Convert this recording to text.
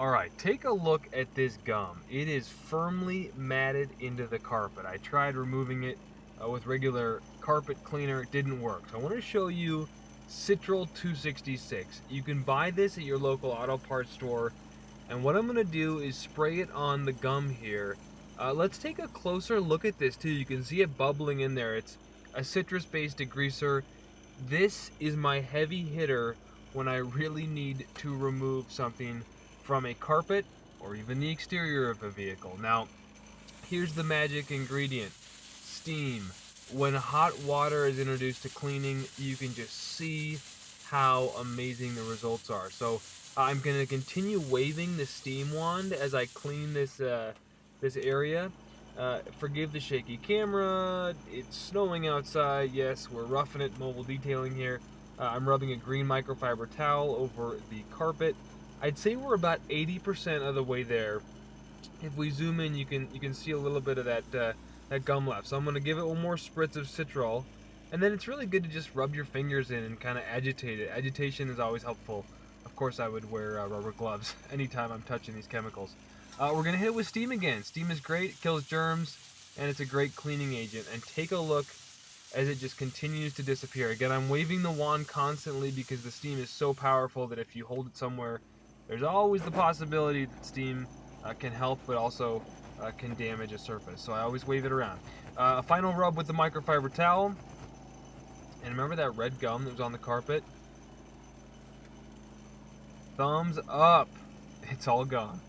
Alright, take a look at this gum. It is firmly matted into the carpet. I tried removing it with regular carpet cleaner. It didn't work. So I want to show you Citrol 266. You can buy this at your local auto parts store. And what I'm going to do is spray it on the gum here. Let's take a closer look at this too. You can see it bubbling in there. It's a citrus-based degreaser. This is my heavy hitter when I really need to remove something from a carpet or even the exterior of a vehicle. Now, here's the magic ingredient: steam. When hot water is introduced to cleaning, you can just see how amazing the results are. So I'm going to continue waving the steam wand as I clean this area. Forgive the shaky camera. It's snowing outside. Yes, we're roughing it, mobile detailing here. I'm rubbing a green microfiber towel over the carpet. I'd say we're about 80% of the way there. If we zoom in, you can see a little bit of that gum left. So I'm going to give it one more spritz of Citrol, and then it's really good to just rub your fingers in and kind of agitate it. Agitation is always helpful. Of course, I would wear rubber gloves anytime I'm touching these chemicals. We're going to hit it with steam again. Steam is great, it kills germs, and it's a great cleaning agent. And take a look as it just continues to disappear. Again, I'm waving the wand constantly because the steam is so powerful that if you hold it somewhere, there's always the possibility that steam can help, but also can damage a surface. So I always wave it around. A final rub with the microfiber towel. And remember that red gum that was on the carpet? Thumbs up. It's all gone.